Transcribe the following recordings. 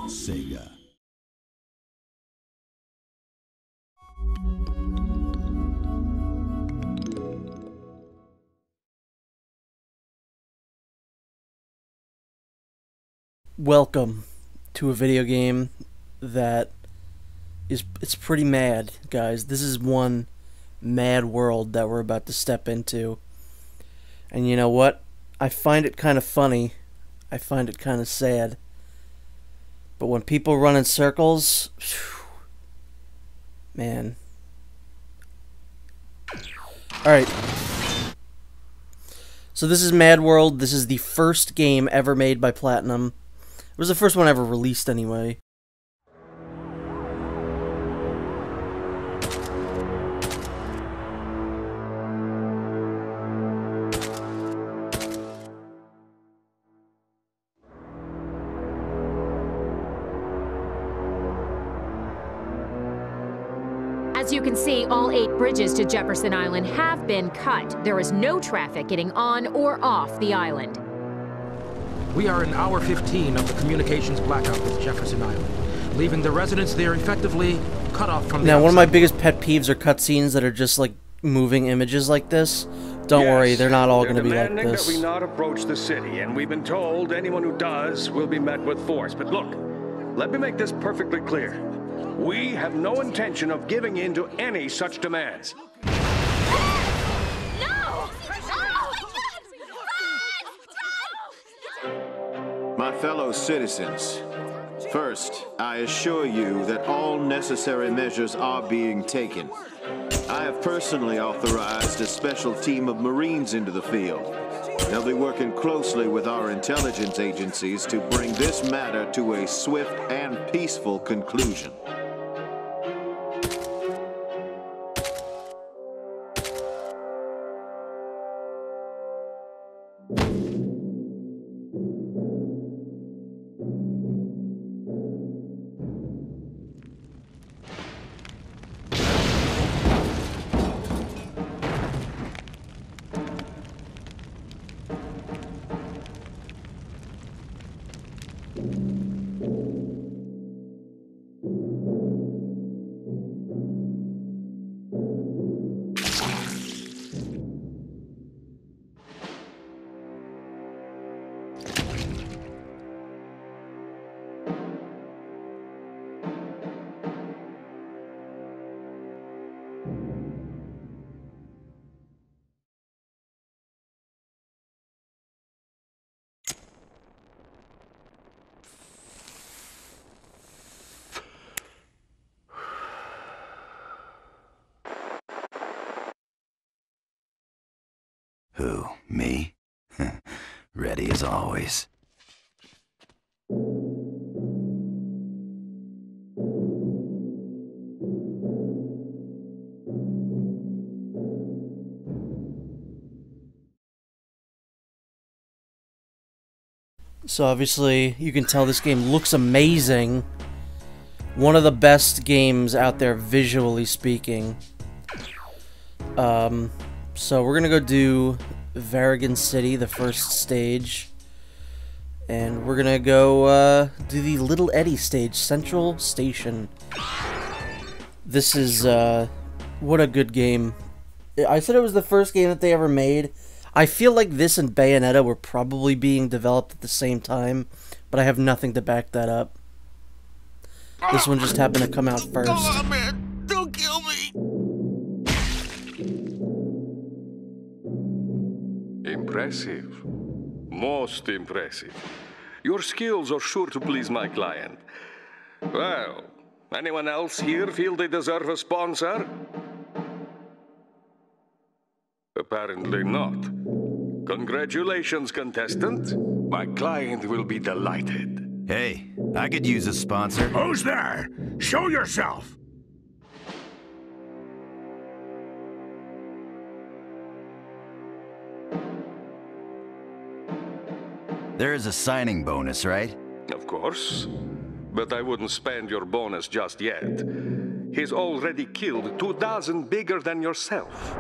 Sega. Welcome to a video game that it's pretty mad, guys. This is one mad world that we're about to step into. And you know what? I find it kind of funny. I find it kind of sad. But when people run in circles, phew, man. Alright. So this is MadWorld. This is the first game ever made by Platinum. It was the first one ever released anyway. As you can see, all 8 bridges to Jefferson Island have been cut. There is no traffic getting on or off the island. We are in hour 15 of the communications blackout with Jefferson Island, leaving the residents there effectively cut off from the Now, one of my outside. biggest pet peeves are cutscenes that are just like moving images like this. Don't worry, they're not all going to be like demanding this. that we not approach the city, and we've been told anyone who does will be met with force. But look, let me make this perfectly clear. We have no intention of giving in to any such demands. My fellow citizens, first, I assure you that all necessary measures are being taken. I have personally authorized a special team of Marines into the field. They'll be working closely with our intelligence agencies to bring this matter to a swift and peaceful conclusion. Who? Me? Ready as always. So obviously, you can tell this game looks amazing. One of the best games out there, visually speaking. So we're gonna go do Varigan City, the first stage. And we're gonna go, do the Little Eddie stage, Central Station. This is, what a good game. I said it was the first game that they ever made. I feel like this and Bayonetta were probably being developed at the same time, but I have nothing to back that up. This one just happened to come out first. Come on, man! Don't kill me! Impressive. Most impressive. Your skills are sure to please my client. Well, anyone else here feel they deserve a sponsor? Apparently not. Congratulations, contestant. My client will be delighted. Hey, I could use a sponsor. Who's there? Show yourself! There is a signing bonus, right? Of course. But I wouldn't spend your bonus just yet. He's already killed 2 dozen bigger than yourself.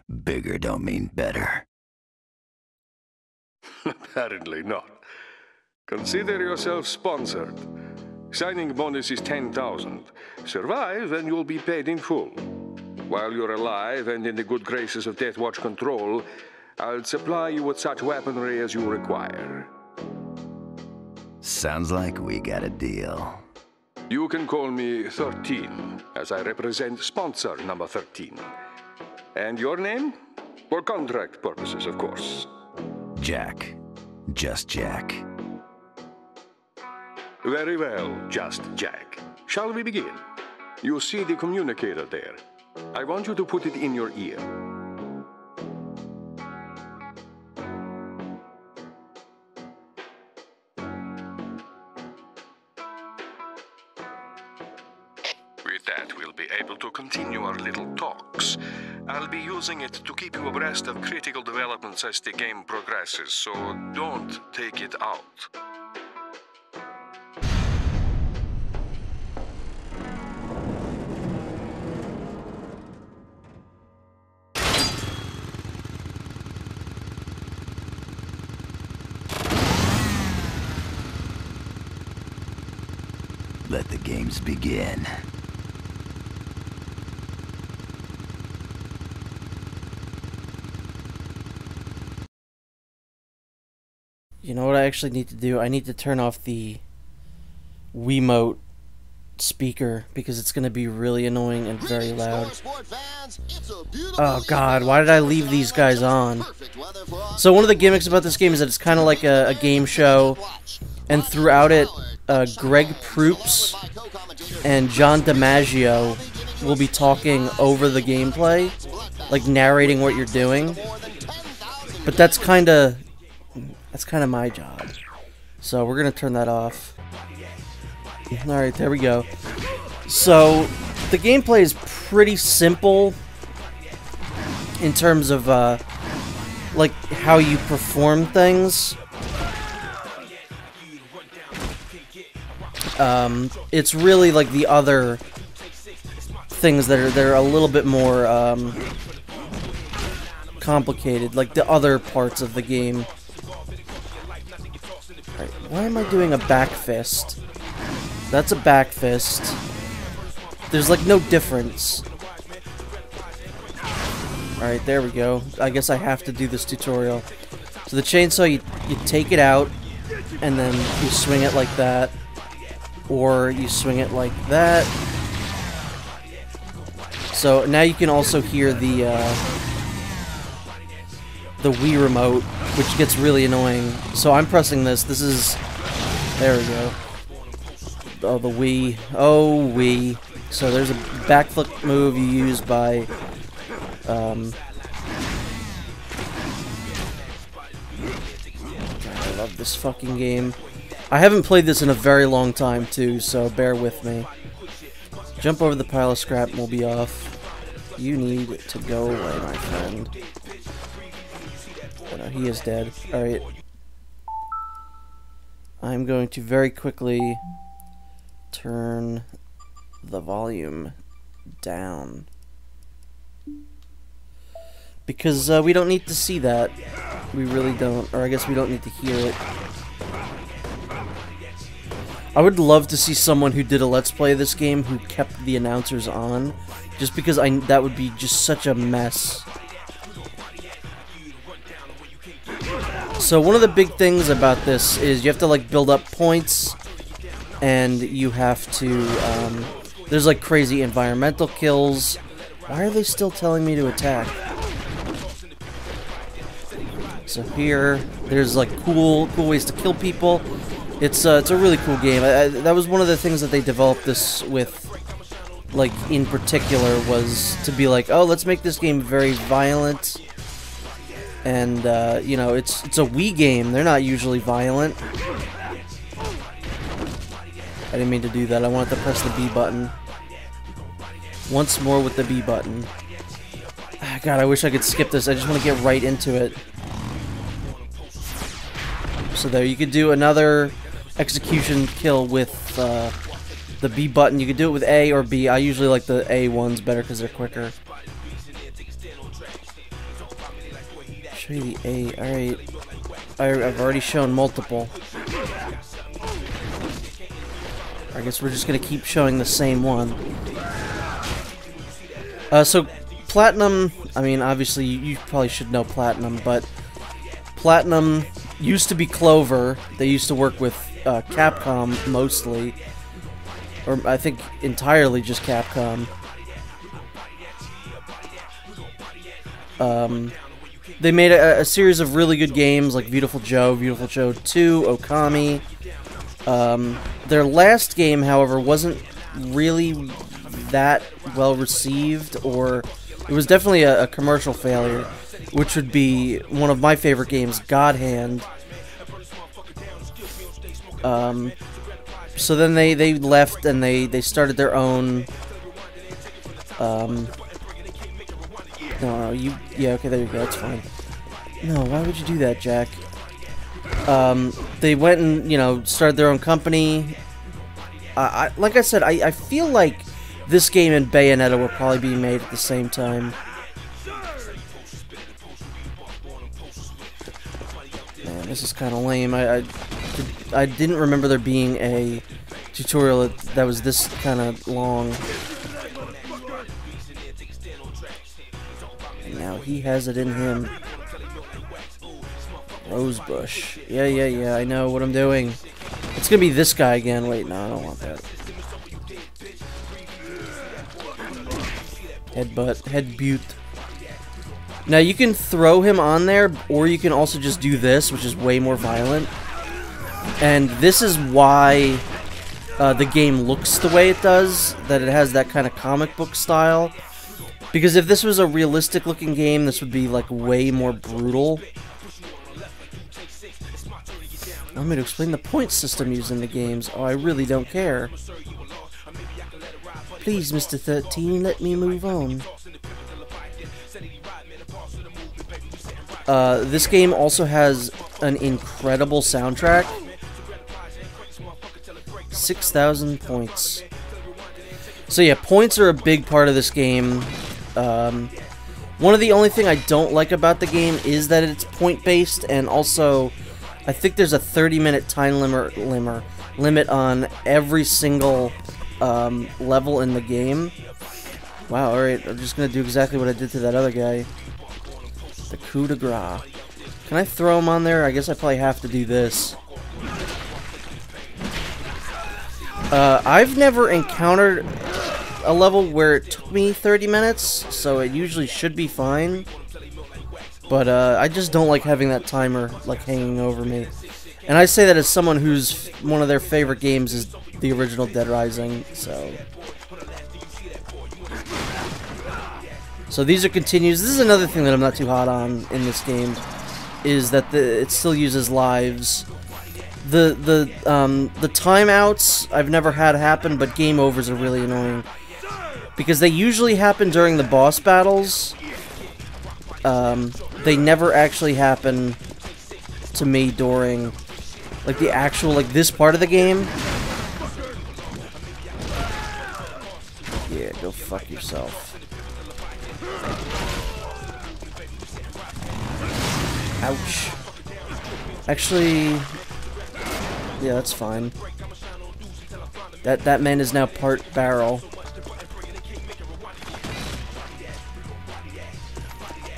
Bigger don't mean better. Apparently not. Consider yourself sponsored. Signing bonus is 10,000. Survive and you'll be paid in full. While you're alive and in the good graces of Death Watch control, I'll supply you with such weaponry as you require. Sounds like we got a deal. You can call me 13, as I represent sponsor number 13. And your name? For contract purposes, of course. Jack. Just Jack. Very well, Just Jack. Shall we begin? You see the communicator there. I want you to put it in your ear. With that, we'll be able to continue our little talks. I'll be using it to keep you abreast of critical developments as the game progresses, so don't take it out. Let the games begin. You know what I actually need to do? I need to turn off the Wiimote speaker because it's going to be really annoying and very loud. Oh god, why did I leave these guys on? So one of the gimmicks about this game is that it's kind of like a game show, and throughout it, Greg Proops and John DiMaggio will be talking over the gameplay, like narrating what you're doing. But that's kind of my job. So we're gonna turn that off. Alright, there we go. So the gameplay is pretty simple in terms of like how you perform things. It's really like the other things that are a little bit more complicated, like the other parts of the game. Right, why am I doing a back fist? That's a back fist. There's like no difference. Alright, there we go. I guess I have to do this tutorial. So the chainsaw, you take it out, and then you swing it like that. Or you swing it like that. So now you can also hear the Wii remote, which gets really annoying. So I'm pressing this. This is... There we go. Oh, the Wii. Oh, Wii. So there's a backflip move you use by... God, I love this fucking game. I haven't played this in a very long time, too, so bear with me. Jump over the pile of scrap and we'll be off. You need to go away, my friend. Oh, no, he is dead. Alright. I'm going to very quickly turn the volume down. Because we don't need to see that. We really don't. Or I guess we don't need to hear it. I would love to see someone who did a Let's Play of this game who kept the announcers on. Just because that would be just such a mess. So one of the big things about this is you have to like build up points. And you have to, there's like crazy environmental kills. Why are they still telling me to attack? So here, there's like cool ways to kill people. It's a really cool game. That was one of the things that they developed this with, like in particular, was to be like, oh, let's make this game very violent. And you know, it's a Wii game. They're not usually violent. I didn't mean to do that. I wanted to press the B button. Once more with the B button. God, I wish I could skip this. I just want to get right into it. So there, you could do another execution kill with the B button. You could do it with A or B. I usually like the A ones better because they're quicker. Show you the 8. Alright. I've already shown multiple. I guess we're just gonna keep showing the same one. So, Platinum, I mean, obviously, you probably should know Platinum, but Platinum used to be Clover. They used to work with Capcom, mostly. Or, I think, entirely just Capcom. They made a series of really good games, like Beautiful Joe 2, Okami. Their last game, however, wasn't really that well received, or it was definitely a commercial failure, which would be one of my favorite games, God Hand. So then they left and they started their own. No, yeah, okay, there you go, that's fine. No, why would you do that, Jack? They went and, you know, started their own company. Like I said, I feel like this game and Bayonetta were probably being made at the same time. Man, this is kind of lame. I didn't remember there being a tutorial that was this kind of long. And now he has it in him. Rosebush. Yeah, I know what I'm doing. It's gonna be this guy again. Wait, no, I don't want that. Headbutt. Now, you can throw him on there, or you can also just do this, which is way more violent. And this is why the game looks the way it does, that it has that kind of comic book style. Because if this was a realistic-looking game, this would be, like, way more brutal. I want me to explain the point system used in the games. Oh, I really don't care. Please, Mr. 13, let me move on. This game also has an incredible soundtrack. 6,000 points. So yeah, points are a big part of this game. One of the only thing I don't like about the game is that it's point-based, and also I think there's a 30-minute time limit on every single level in the game. Wow, alright, I'm just gonna do exactly what I did to that other guy. The coup de grace. Can I throw him on there? I guess I probably have to do this. I've never encountered a level where it took me 30 minutes, so it usually should be fine. But I just don't like having that timer like hanging over me. And I say that as someone whose one of their favorite games is the original Dead Rising, so... So these are continues. This is another thing that I'm not too hot on in this game, is that it still uses lives. The timeouts I've never had happen, but game overs are really annoying. Because they usually happen during the boss battles. They never actually happen to me during, like, the actual, like, this part of the game. Yeah, go fuck yourself. Ouch. Actually, yeah, that's fine. That man is now part barrel.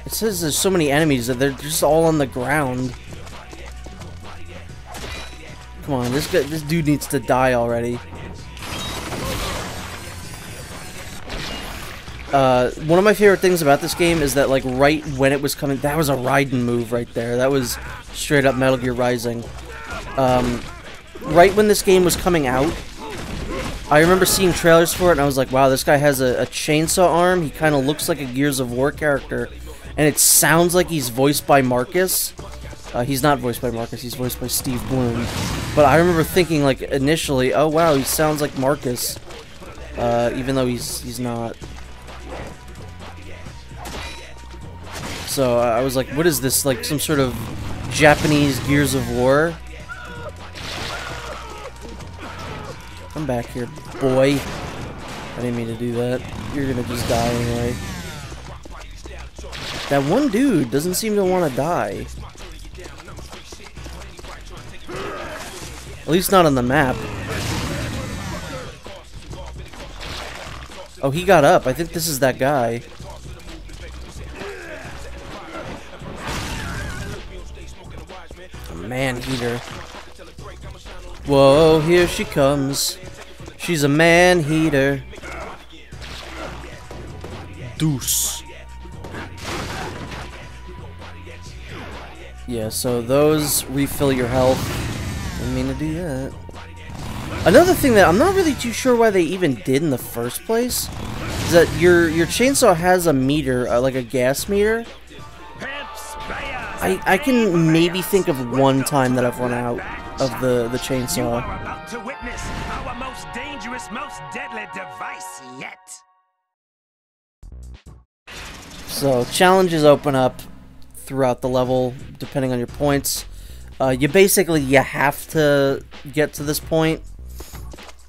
It says there's so many enemies that they're just all on the ground. Come on, this dude needs to die already. One of my favorite things about this game is that, like, right when it was coming, that was a Raiden move right there. That was straight up Metal Gear Rising. Right when this game was coming out, I remember seeing trailers for it, and I was like, wow, this guy has a chainsaw arm. He kind of looks like a Gears of War character, and it sounds like he's voiced by Marcus. He's not voiced by Marcus, he's voiced by Steve Bloom. But I remember thinking, like, initially, oh wow, he sounds like Marcus, even though he's not. So I was like, what is this, like some sort of Japanese Gears of War? Come back here, boy. I didn't mean to do that. You're gonna just die anyway. That one dude doesn't seem to want to die. At least not on the map. Oh, he got up. I think this is that guy. A man-eater. Whoa, here she comes. She's a man-eater. Deuce. Yeah, so those refill your health. Didn't mean to do that. Another thing that I'm not really too sure why they even did in the first place is that your chainsaw has a meter, like a gas meter. I can maybe think of one time that I've run out of the chainsaw. You are about to witness our most dangerous, most deadly device yet. So challenges open up throughout the level, depending on your points. You have to get to this point,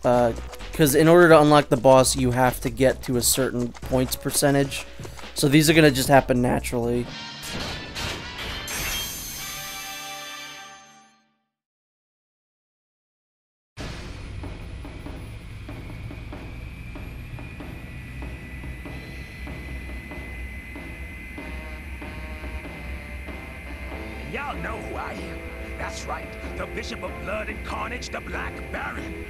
because in order to unlock the boss, you have to get to a certain points percentage. So these are gonna just happen naturally. Y'all know who I am. That's right, the Bishop of Blood and Carnage, the Black Baron.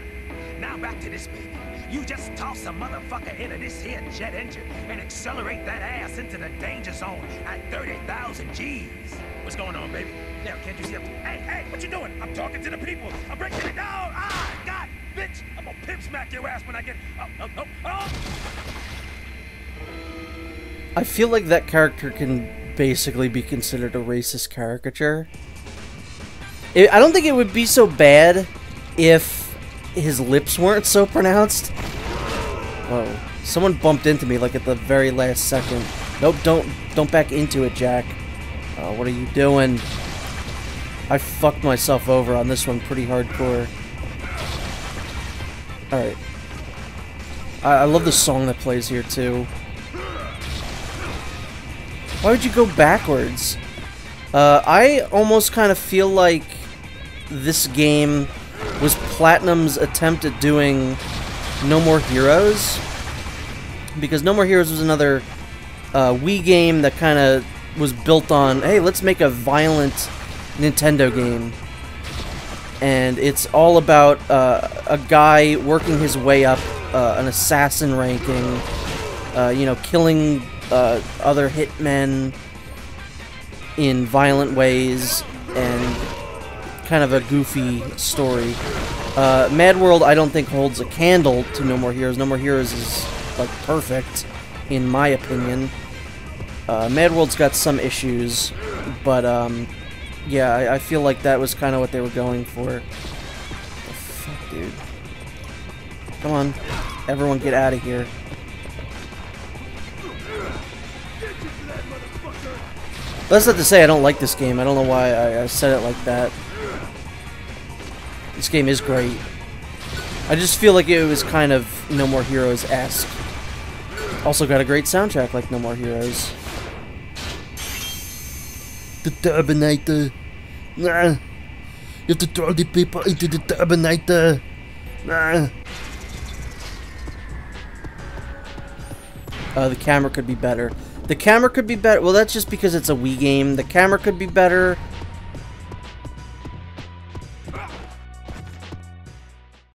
Now back to this baby. You just toss a motherfucker into this here jet engine and accelerate that ass into the danger zone at 30,000 G's. What's going on, baby? Yeah, can't you see up? Hey, what you doing? I'm talking to the people. I'm breaking it down. Ah, God, bitch, I'm gonna pimp smack your ass when I get. Oh. I feel like that character can basically be considered a racist caricature. I don't think it would be so bad if his lips weren't so pronounced. Whoa. Someone bumped into me like at the very last second. Nope, don't back into it, Jack. Oh, what are you doing? I fucked myself over on this one pretty hardcore. Alright. I love the song that plays here, too. Why would you go backwards? I almost kind of feel like this game was Platinum's attempt at doing No More Heroes. Because No More Heroes was another Wii game that kind of was built on, hey, let's make a violent Nintendo game. And it's all about a guy working his way up an assassin ranking, you know, killing other hitmen in violent ways, and kind of a goofy story. MadWorld, I don't think holds a candle to No More Heroes. No More Heroes is, like, perfect, in my opinion. MadWorld's got some issues, but, yeah, I feel like that was kind of what they were going for. What the fuck, dude? Come on. Everyone get out of here. That's not to say I don't like this game. I don't know why I said it like that. This game is great. I just feel like it was kind of No More Heroes-esque. Also got a great soundtrack like No More Heroes. The Turbinator. Nah. You have to throw the people into the Turbinator. Nah. The camera could be better. The camera could be better. Well, that's just because it's a Wii game. The camera could be better.